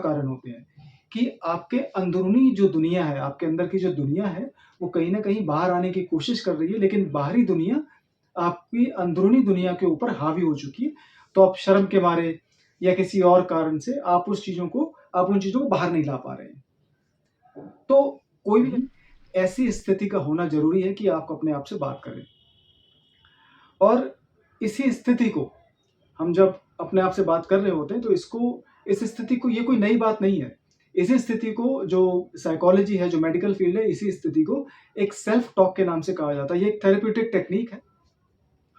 कारण होते हैं कि आपके अंदरूनी जो दुनिया है, आपके अंदर की जो दुनिया है, वो कहीं न कहीं बाहर आने की कोशिश कर रही है, लेकिन बाहरी दुनिया आपकी अंदरूनी दुनिया के ऊपर हावी हो चुकी है। तो आप शर्म के मारे या किसी और कारण से आप उन चीज़ों को बाहर नहीं ला पा रहे हैं। तो कोई भी ऐसी स्थिति का होना ज़रूरी है कि आप अपने आप से बात करें। और इसी स्थिति को हम जब अपने आप से बात कर रहे होते हैं तो इस स्थिति को ये कोई नई बात नहीं है। इसी स्थिति को जो साइकोलॉजी है, जो मेडिकल फील्ड है, इसी स्थिति को एक सेल्फ टॉक के नाम से कहा जाता है। ये एक थेरेप्यूटिक टेक्नीक है।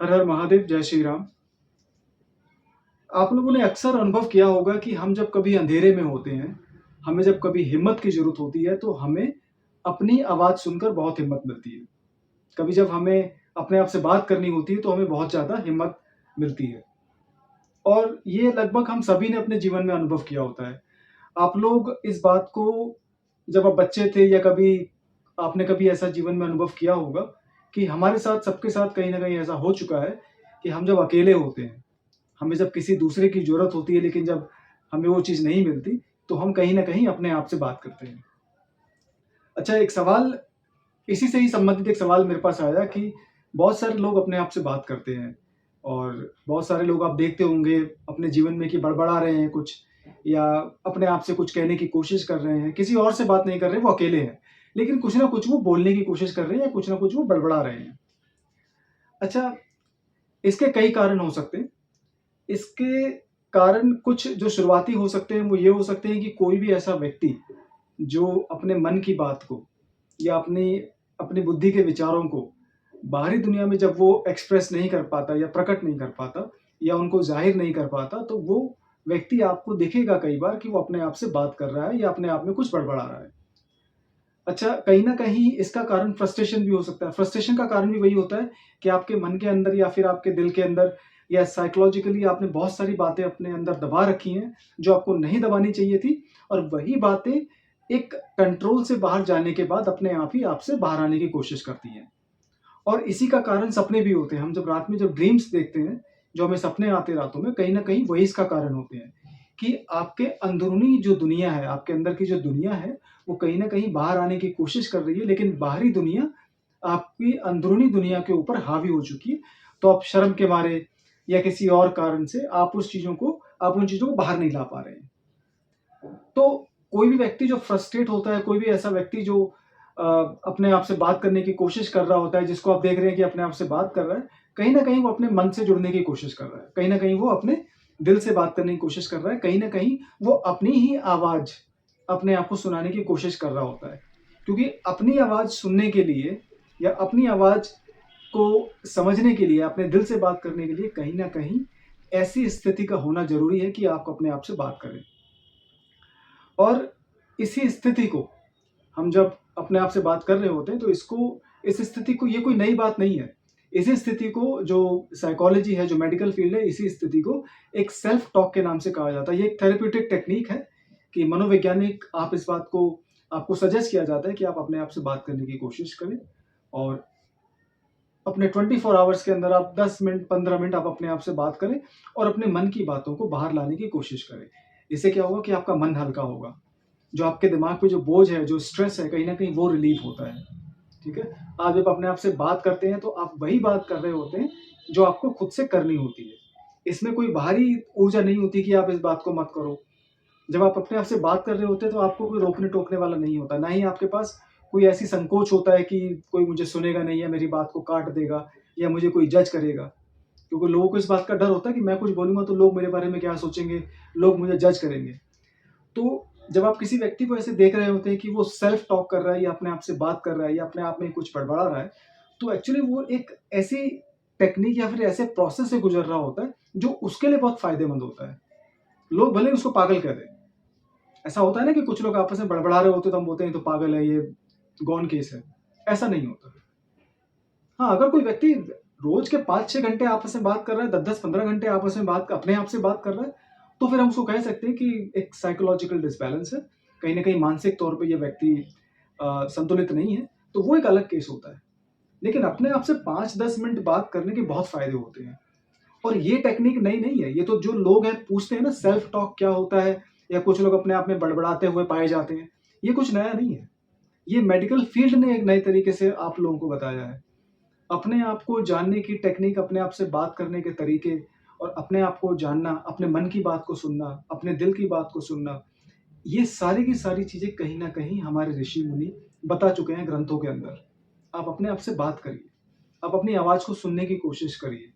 हर हर महादेव, जय श्री राम। आप लोगों ने अक्सर अनुभव किया होगा कि हम जब कभी अंधेरे में होते हैं, हमें जब कभी हिम्मत की ज़रूरत होती है, तो हमें अपनी आवाज़ सुनकर बहुत हिम्मत मिलती है। कभी जब हमें अपने आप से बात करनी होती है, तो हमें बहुत ज़्यादा हिम्मत मिलती है। और ये लगभग हम सभी ने अपने जीवन में अनुभव किया होता है। आप लोग इस बात को जब आप बच्चे थे या कभी आपने कभी ऐसा जीवन में अनुभव किया होगा कि हमारे साथ सबके साथ कहीं न कहीं ऐसा हो चुका है कि हम जब अकेले होते हैं, हमें जब किसी दूसरे की ज़रूरत होती है लेकिन जब हमें वो चीज़ नहीं मिलती, तो हम कहीं न कहीं अपने आप से बात करते हैं। अच्छा, एक सवाल इसी से ही संबंधित एक सवाल मेरे पास आया कि बहुत सारे लोग अपने आप से बात करते हैं और बहुत सारे लोग आप देखते होंगे अपने जीवन में कि बड़बड़ा रहे हैं कुछ या अपने आप से कुछ कहने की कोशिश कर रहे हैं, किसी और से बात नहीं कर रहे, वो अकेले हैं। लेकिन कुछ ना कुछ वो बोलने की कोशिश कर रहे हैं या कुछ ना कुछ वो बड़बड़ा रहे हैं। अच्छा, इसके कई कारण हो सकते हैं। इसके कारण कुछ जो शुरुआती हो सकते हैं, वो ये हो सकते हैं कि कोई भी ऐसा व्यक्ति जो अपने मन की बात को या अपनी अपनी बुद्धि के विचारों को बाहरी दुनिया में जब वो एक्सप्रेस नहीं कर पाता या प्रकट नहीं कर पाता या उनको ज़ाहिर नहीं कर पाता, तो वो व्यक्ति आपको दिखेगा कई बार कि वो अपने आप से बात कर रहा है या अपने आप में कुछ बड़बड़ा रहा है। अच्छा, कहीं न कहीं इसका कारण फ्रस्ट्रेशन भी हो सकता है। फ्रस्ट्रेशन का कारण भी वही होता है कि आपके मन के अंदर या फिर आपके दिल के अंदर या साइकोलॉजिकली आपने बहुत सारी बातें अपने अंदर दबा रखी हैं, जो आपको नहीं दबानी चाहिए थी और वही बातें एक कंट्रोल से बाहर जाने के बाद अपने आप ही आपसे बाहर आने की कोशिश करती हैं। और इसी का कारण सपने भी होते हैं। हम जब रात में जब ड्रीम्स देखते हैं, जो हमें सपने आते हैं रातों में, कहीं न कहीं वही इसका कारण होते हैं कि आपके अंदरूनी जो दुनिया है, आपके अंदर की जो दुनिया है, वो कहीं न कहीं बाहर आने की कोशिश कर रही है, लेकिन बाहरी दुनिया आपकी अंदरूनी दुनिया के ऊपर हावी हो चुकी है। तो आप शर्म के मारे या किसी और कारण से आप उन चीज़ों को बाहर नहीं ला पा रहे हैं। तो कोई भी व्यक्ति जो फ्रस्ट्रेट होता है, कोई भी ऐसा व्यक्ति जो अ, अपने आप से बात करने की कोशिश कर रहा होता है, जिसको आप देख रहे हैं कि अपने आप से बात कर रहा है, कहीं न कहीं वो अपने मन से जुड़ने की कोशिश कर रहा है। कहीं न कहीं वो अपने दिल से बात करने की कोशिश कर रहा है। कहीं न कहीं वो अपनी ही आवाज़ अपने आप को सुनाने की कोशिश कर रहा होता है। क्योंकि अपनी आवाज़ सुनने के लिए या अपनी आवाज़ को समझने के लिए, अपने दिल से बात करने के लिए कहीं न कहीं ऐसी स्थिति का होना ज़रूरी है कि आप अपने आप से बात करें। और इसी स्थिति को हम जब अपने आप से बात कर रहे होते हैं तो इस स्थिति को ये कोई नई बात नहीं है। इसी स्थिति को जो साइकोलॉजी है, जो मेडिकल फील्ड है, इसी स्थिति को एक सेल्फ टॉक के नाम से कहा जाता है। ये एक थेरेप्यूटिक टेक्नीक है कि मनोवैज्ञानिक आप इस बात को आपको सजेस्ट किया जाता है कि आप अपने आप से बात करने की कोशिश करें और अपने 24 आवर्स के अंदर आप 10 मिनट, 15 मिनट आप अपने आप से बात करें और अपने मन की बातों को बाहर लाने की कोशिश करें। इससे क्या होगा कि आपका मन हल्का होगा। जो आपके दिमाग पे जो बोझ है, जो स्ट्रेस है, कहीं न कहीं वो रिलीफ़ होता है, ठीक है? आप जब अपने आप से बात करते हैं, तो आप वही बात कर रहे होते हैं, जो आपको खुद से करनी होती है। इसमें कोई बाहरी ऊर्जा नहीं होती कि आप इस बात को मत करो। जब आप अपने आप से बात कर रहे होते हैं, तो आपको कोई रोकने-टोकने वाला नहीं होता। ना ही आपके पास कोई ऐसी संकोच होता है कि कोई मुझे सुनेगा नहीं या मेरी बात को काट देगा या मुझे कोई जज करेगा। क्योंकि लोगों को इस बात का डर होता है कि मैं कुछ बोलूँगा तो लोग मेरे बारे में क्या सोचेंगे, लोग मुझे जज करेंगे। तो जब आप किसी व्यक्ति को ऐसे देख रहे होते हैं कि वो सेल्फ टॉक कर रहा है या अपने आप से बात कर रहा है या अपने आप में कुछ बड़बड़ा रहा है, तो एक्चुअली वो एक ऐसी टेक्नीक या फिर ऐसे प्रोसेस से गुज़र रहा होता है, जो उसके लिए बहुत फ़ायदेमंद होता है। लोग भले ही उसको पागल कह दें। ऐसा होता है ना कि कुछ लोग आपस में बड़बड़ा रहे होते हैं, तो हम बोलते हैं, "ये तो पागल है, ये गॉन केस है।" ऐसा नहीं होता। हाँ, अगर कोई व्यक्ति रोज़ के 5-6 घंटे आपस में बात कर रहा है, 10-10, 15 घंटे आपस में अपने आप से बात कर रहा है, तो फिर हम उसको कह सकते हैं कि एक साइकोलॉजिकल डिसबैलेंस है। कहीं न कहीं मानसिक तौर पे ये व्यक्ति संतुलित नहीं है, तो वो एक अलग केस होता है। लेकिन अपने आप से 5-10 मिनट बात करने के बहुत फ़ायदे होते हैं और ये टेक्नीक नई नहीं है। ये तो जो लोग हैं पूछते हैं ना सेल्फ टॉक क्या होता है या कुछ लोग अपने आप में बड़बड़ाते हुए पाए जाते हैं। ये कुछ नया नहीं है। ये मेडिकल फील्ड ने एक नए तरीके से आप लोगों को बताया है। अपने आप को जानने की टेक्निक, अपने आप से बात करने के तरीके और अपने आप को जानना, अपने मन की बात को सुनना, अपने दिल की बात को सुनना, ये सारी की सारी चीज़ें कहीं न कहीं हमारे ऋषि-मुनि बता चुके हैं ग्रंथों के अंदर। आप अपने आप से बात करिए। आप अपनी आवाज़ को सुनने की कोशिश करिए।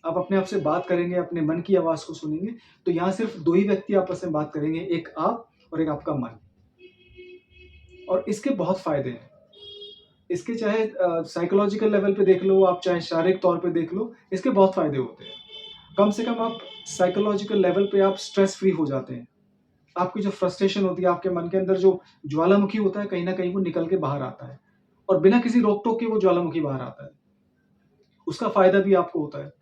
आप अपने आप से बात करेंगे, अपने मन की आवाज़ को सुनेंगे, तो यहाँ सिर्फ़ 2 ही व्यक्ति आपस में बात करेंगे, एक आप और एक आपका मन। और इसके बहुत फ़ायदे हैं। इसके चाहे साइकोलॉजिकल लेवल पे देख लो, आप चाहे शारीरिक तौर पे देख लो, इसके बहुत फ़ायदे होते हैं। कम से कम आप साइकोलॉजिकल लेवल पे आप स्ट्रेस फ्री हो जाते हैं। आपकी जो फ्रस्ट्रेशन होती है, आपके मन के अंदर जो ज्वालामुखी होता है, कहीं न कहीं वो निकल के बाहर आता है और बिना किसी रोक-टोक के वो ज्वालामुखी बाहर आता है। उसका फ़ायदा भी आपको होता है।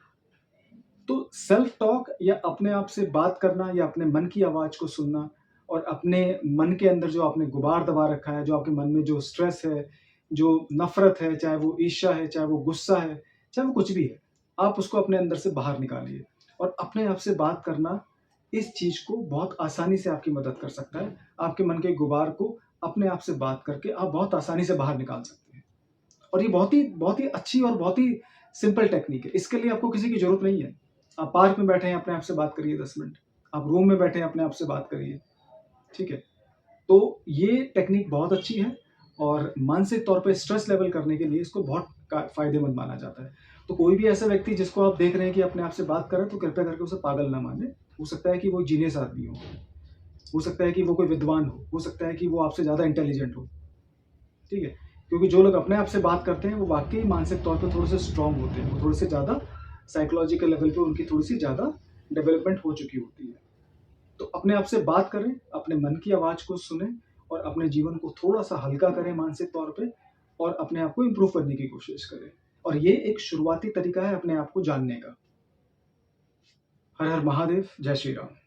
तो सेल्फ टॉक या अपने आप से बात करना या अपने मन की आवाज़ को सुनना और अपने मन के अंदर जो आपने गुबार दबा रखा है, जो आपके मन में जो स्ट्रेस है, जो नफ़रत है, चाहे वो ईर्ष्या है, चाहे वो गुस्सा है, चाहे वो कुछ भी है, आप उसको अपने अंदर से बाहर निकालिए और अपने आप से बात करना इस चीज़ को बहुत आसानी से आपकी मदद कर सकता है। आपके मन के गुबार को अपने आप से बात करके आप बहुत आसानी से बाहर निकाल सकते हैं और ये बहुत ही अच्छी और बहुत ही सिंपल टेक्नीक है। इसके लिए आपको किसी की ज़रूरत नहीं है। आप पार्क में बैठे हैं, अपने आप से बात करिए 10 मिनट। आप रूम में बैठे हैं, अपने आप से बात करिए, ठीक है? तो ये टेक्नीक बहुत अच्छी है और मानसिक तौर पे स्ट्रेस लेवल करने के लिए इसको बहुत का फ़ायदेमंद माना जाता है। तो कोई भी ऐसा व्यक्ति जिसको आप देख रहे हैं कि अपने आप से बात कर रहा है, तो कृपया करके उसे पागल ना मानें। हो सकता है कि वो जीनियस आदमी हो सकता है कि वो कोई विद्वान हो सकता है कि वो आपसे ज़्यादा इंटेलिजेंट हो, ठीक है? क्योंकि जो लोग अपने आप से बात करते हैं, वो वाक़ई मानसिक तौर पे थोड़े-से स्ट्रॉन्ग होते हैं। वो थोड़े से ज़्यादा साइकोलॉजिकल लेवल पे उनकी थोड़ी-सी ज़्यादा डेवलपमेंट हो चुकी होती है। तो अपने आप से बात करें, अपने मन की आवाज़ को सुनें और अपने जीवन को थोड़ा-सा हल्का करें मानसिक तौर पे और अपने आप को इम्प्रूव करने की कोशिश करें। और ये एक शुरुआती तरीका है अपने आप को जानने का। हर हर महादेव, जय श्री राम।